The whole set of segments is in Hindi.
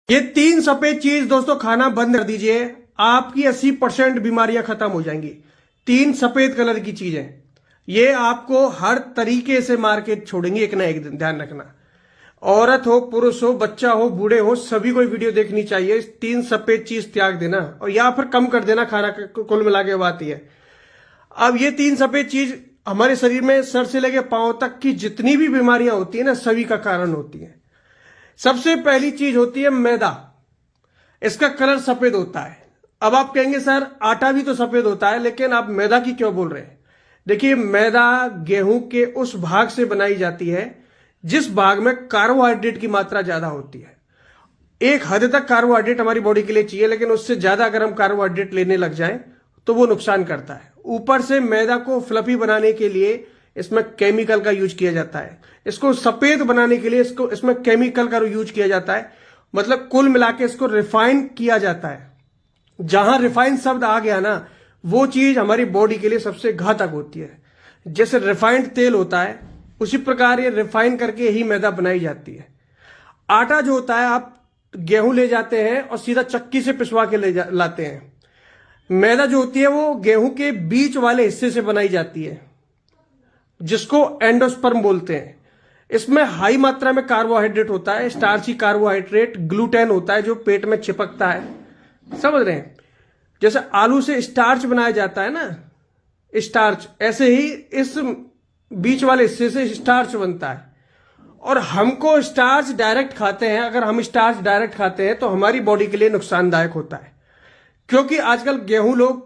ये 3 सफेद चीज दोस्तों खाना बंद कर दीजिए, आपकी 80% बीमारियां खत्म हो जाएंगी। 3 सफेद कलर की चीजें ये आपको हर तरीके से मार के छोड़ेंगी एक ना एक दिन, ध्यान रखना। औरत हो, पुरुष हो, बच्चा हो, बूढ़े हो, सभी को वीडियो देखनी चाहिए। 3 सफेद चीज त्याग देना और या फिर कम कर देना खाना, कुल मिला के बात ही है। अब ये 3 सफेद चीज हमारे शरीर में सर से लेके पांव तक की जितनी भी बीमारियां होती है ना, सभी का कारण होती है। सबसे पहली चीज होती है मैदा। इसका कलर सफेद होता है। अब आप कहेंगे सर आटा भी तो सफेद होता है, लेकिन आप मैदा की क्यों बोल रहे हैं? देखिए, मैदा गेहूं के उस भाग से बनाई जाती है जिस भाग में कार्बोहाइड्रेट की मात्रा ज्यादा होती है। एक हद तक कार्बोहाइड्रेट हमारी बॉडी के लिए चाहिए, लेकिन उससे ज्यादा अगर हम कार्बोहाइड्रेट लेने लग जाएं तो वो नुकसान करता है। ऊपर से मैदा को फ्लफी बनाने के लिए इसमें केमिकल का यूज किया जाता है। इसको सफेद बनाने के लिए इसमें केमिकल का यूज किया जाता है। मतलब कुल मिला के इसको रिफाइन किया जाता है। जहां रिफाइन शब्द आ गया ना, वो चीज हमारी बॉडी के लिए सबसे घातक होती है। जैसे रिफाइंड तेल होता है, उसी प्रकार ये रिफाइन करके ही मैदा बनाई जाती है। आटा जो होता है, आप गेहूं ले जाते हैं और सीधा चक्की से पिसवा के लाते हैं। मैदा जो होती है वो गेहूं के बीच वाले हिस्से से बनाई जाती है, जिसको एंडोस्पर्म बोलते हैं। इसमें हाई मात्रा में कार्बोहाइड्रेट होता है, स्टार्ची कार्बोहाइड्रेट, ग्लूटेन होता है जो पेट में चिपकता है। समझ रहे हैं? जैसे आलू से स्टार्च बनाया जाता है ना, स्टार्च, ऐसे ही इस बीच वाले हिस्से से स्टार्च बनता है। और हमको स्टार्च डायरेक्ट खाते हैं, अगर हम स्टार्च डायरेक्ट खाते हैं तो हमारी बॉडी के लिए नुकसानदायक होता है। क्योंकि आजकल गेहूं लोग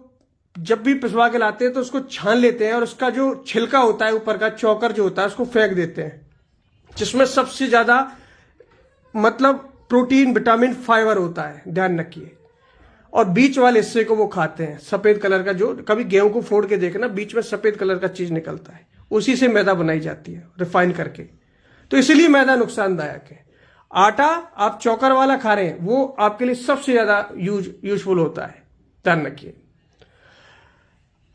जब भी पिसवा के लाते हैं तो उसको छान लेते हैं और उसका जो छिलका होता है, ऊपर का चौकर जो होता है, उसको फेंक देते हैं, जिसमें सबसे ज्यादा मतलब प्रोटीन, विटामिन, फाइबर होता है, ध्यान रखिए। और बीच वाले हिस्से को वो खाते हैं, सफेद कलर का। जो कभी गेहूं को फोड़ के देखना, बीच में सफेद कलर का चीज निकलता है, उसी से मैदा बनाई जाती है रिफाइन करके। तो इसीलिए मैदा नुकसानदायक है। आटा आप चौकर वाला खा रहे हैं, वो आपके लिए सबसे ज्यादा यूजफुल होता है, ध्यान रखिए।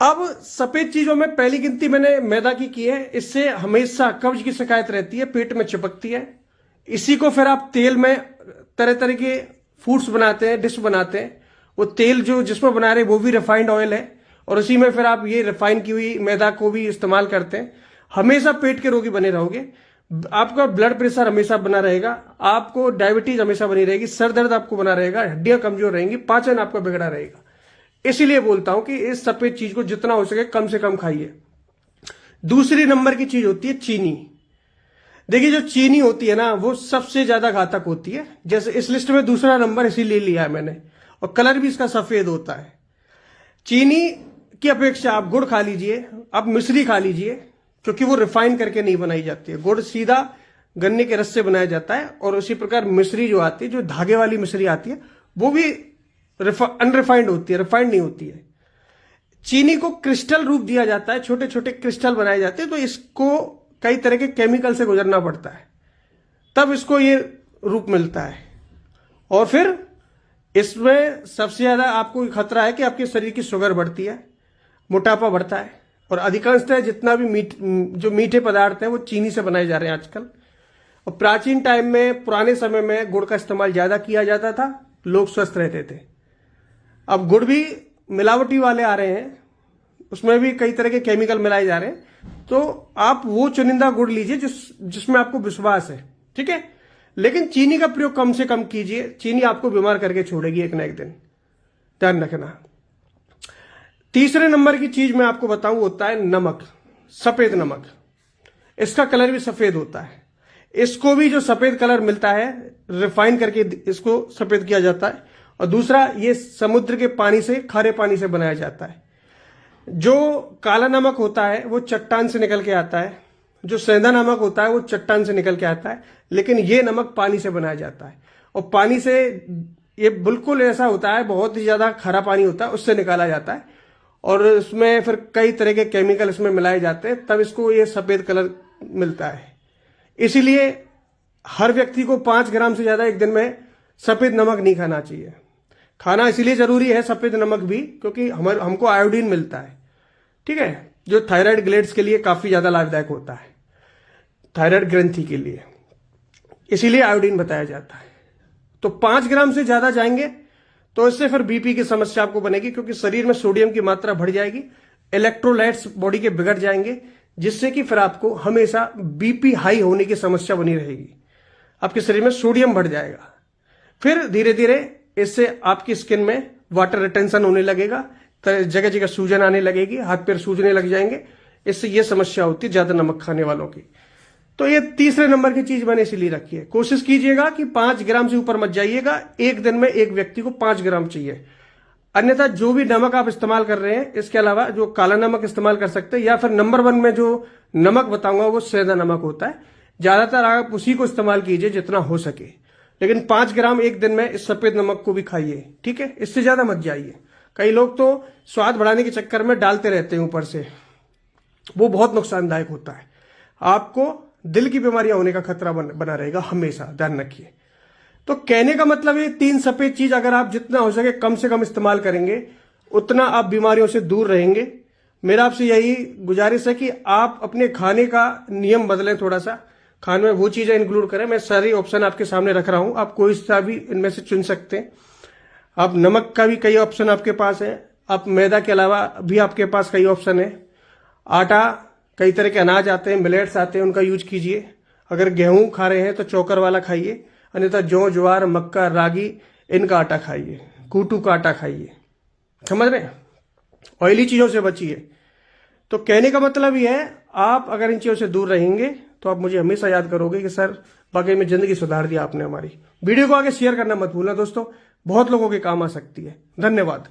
अब सफेद चीजों में पहली गिनती मैंने मैदा की है। इससे हमेशा कब्ज की शिकायत रहती है, पेट में चिपकती है। इसी को फिर आप तेल में तरह तरह के फूड्स बनाते हैं, डिश बनाते हैं। वो तेल जो जिसमें बना रहे हैं वो भी रिफाइंड ऑयल है, और उसी में फिर आप ये रिफाइन की हुई मैदा को भी इस्तेमाल करते हैं। हमेशा पेट के रोगी बने रहोगे। आपका ब्लड प्रेशर हमेशा बना रहेगा, आपको डायबिटीज हमेशा बनी रहेगी, सर दर्द आपको बना रहेगा, हड्डियां कमजोर रहेंगी, पाचन आपका बिगड़ा रहेगा। इसीलिए बोलता हूं कि इस सफेद चीज को जितना हो सके कम से कम खाइए। दूसरी नंबर की चीज होती है चीनी। देखिए, जो चीनी होती है ना, वो सबसे ज्यादा घातक होती है। जैसे इस लिस्ट में दूसरा नंबर इसीलिए लिया है मैंने, और कलर भी इसका सफेद होता है। चीनी की अपेक्षा आप गुड़ खा लीजिए, आप मिश्री खा लीजिए, क्योंकि वो रिफाइन करके नहीं बनाई जाती है। गुड़ सीधा गन्ने के रस से बनाया जाता है, और उसी प्रकार मिश्री जो आती है, जो धागे वाली मिश्री आती है, वो भी अनरिफाइंड होती है, रिफाइंड नहीं होती है। चीनी को क्रिस्टल रूप दिया जाता है, छोटे छोटे क्रिस्टल बनाए जाते हैं, तो इसको कई तरह के केमिकल से गुजरना पड़ता है, तब इसको ये रूप मिलता है। और फिर इसमें सबसे ज्यादा आपको खतरा है कि आपके शरीर की शुगर बढ़ती है, मोटापा बढ़ता है, और अधिकांशतः जितना भी जो मीठे पदार्थ हैं वो चीनी से बनाए जा रहे हैं आजकल। और प्राचीन टाइम में, पुराने समय में गुड़ का इस्तेमाल ज्यादा किया जाता था, लोग स्वस्थ रहते थे। अब गुड़ भी मिलावटी वाले आ रहे हैं, उसमें भी कई तरह के केमिकल मिलाए जा रहे हैं। तो आप वो चुनिंदा गुड़ लीजिए जिसमें आपको विश्वास है, ठीक है। लेकिन चीनी का प्रयोग कम से कम कीजिए, चीनी आपको बीमार करके छोड़ेगी एक ना एक दिन, ध्यान रखना। तीसरे नंबर की चीज मैं आपको बताऊं, होता है नमक, सफेद नमक। इसका कलर भी सफेद होता है। इसको भी जो सफेद कलर मिलता है, रिफाइन करके इसको सफेद किया जाता है। और दूसरा, ये समुद्र के पानी से, खारे पानी से बनाया जाता है। जो काला नमक होता है वो चट्टान से निकल के आता है, जो सेंधा नमक होता है वो चट्टान से निकल के आता है, लेकिन ये नमक पानी से बनाया जाता है। और पानी से ये बिल्कुल ऐसा होता है, बहुत ही ज्यादा खारा पानी होता है, उससे निकाला जाता है, और इसमें फिर कई तरह के केमिकल इसमें मिलाए जाते हैं, तब इसको ये सफेद कलर मिलता है। इसीलिए हर व्यक्ति को 5 ग्राम से ज्यादा एक दिन में सफेद नमक नहीं खाना चाहिए। खाना इसलिए जरूरी है सफेद नमक भी, क्योंकि हमको आयोडीन मिलता है, ठीक है, जो थायराइड ग्लैंड्स के लिए काफी ज्यादा लाभदायक होता है, थायराइड ग्रंथि के लिए, इसीलिए आयोडीन बताया जाता है। तो 5 ग्राम से ज्यादा जाएंगे तो इससे फिर बीपी की समस्या आपको बनेगी, क्योंकि शरीर में सोडियम की मात्रा बढ़ जाएगी, इलेक्ट्रोलाइट्स बॉडी के बिगड़ जाएंगे, जिससे कि फिर आपको हमेशा बीपी हाई होने की समस्या बनी रहेगी। आपके शरीर में सोडियम बढ़ जाएगा। फिर धीरे धीरे इससे आपकी स्किन में वाटर रिटेंशन होने लगेगा, जगह जगह सूजन आने लगेगी, हाथ पैर सूजने लग जाएंगे। इससे ये समस्या होती है ज्यादा नमक खाने वालों की। तो ये तीसरे नंबर की चीज मैंने इसीलिए रखी है। कोशिश कीजिएगा कि 5 ग्राम से ऊपर मत जाइएगा। एक दिन में एक व्यक्ति को 5 ग्राम चाहिए। अन्यथा जो भी नमक आप इस्तेमाल कर रहे हैं, इसके अलावा जो काला नमक इस्तेमाल कर सकते हैं, या फिर नंबर 1 में जो नमक बताऊंगा वो सेंधा नमक होता है। ज्यादातर आप उसी को इस्तेमाल कीजिए जितना हो सके, लेकिन 5 ग्राम एक दिन में इस सफेद नमक को भी खाइए, ठीक है। इससे ज्यादा मत जाइए। कई लोग तो स्वाद बढ़ाने के चक्कर में डालते रहते हैं ऊपर से, वो बहुत नुकसानदायक होता है। आपको दिल की बीमारियां होने का खतरा बना रहेगा हमेशा, ध्यान रखिए। तो कहने का मतलब ये 3 सफेद चीज अगर आप जितना हो सके कम से कम इस्तेमाल करेंगे, उतना आप बीमारियों से दूर रहेंगे। मेरा आपसे यही गुजारिश है कि आप अपने खाने का नियम बदलें, थोड़ा सा खाने में वो चीजें इंक्लूड करें। मैं सारी ऑप्शन आपके सामने रख रहा हूं, आप कोई सा भी इनमें से चुन सकते हैं। आप नमक का भी कई ऑप्शन आपके पास है, आप मैदा के अलावा भी आपके पास कई ऑप्शन है। आटा, कई तरह के अनाज आते हैं, मिलेट्स आते हैं, उनका यूज कीजिए। अगर गेहूं खा रहे हैं तो चोकर वाला खाइए, अन्यथा जौ, ज्वार, मक्का, रागी, इनका आटा खाइए, कूटू का आटा खाइए। समझ रहे हैं? ऑयली चीजों से बचिए। तो कहने का मतलब ये है, आप अगर इन चीजों से दूर रहेंगे तो आप मुझे हमेशा याद करोगे कि सर वाकई में जिंदगी सुधार दी आपने हमारी। वीडियो को आगे शेयर करना मत भूलना दोस्तों, बहुत लोगों के काम आ सकती है। धन्यवाद।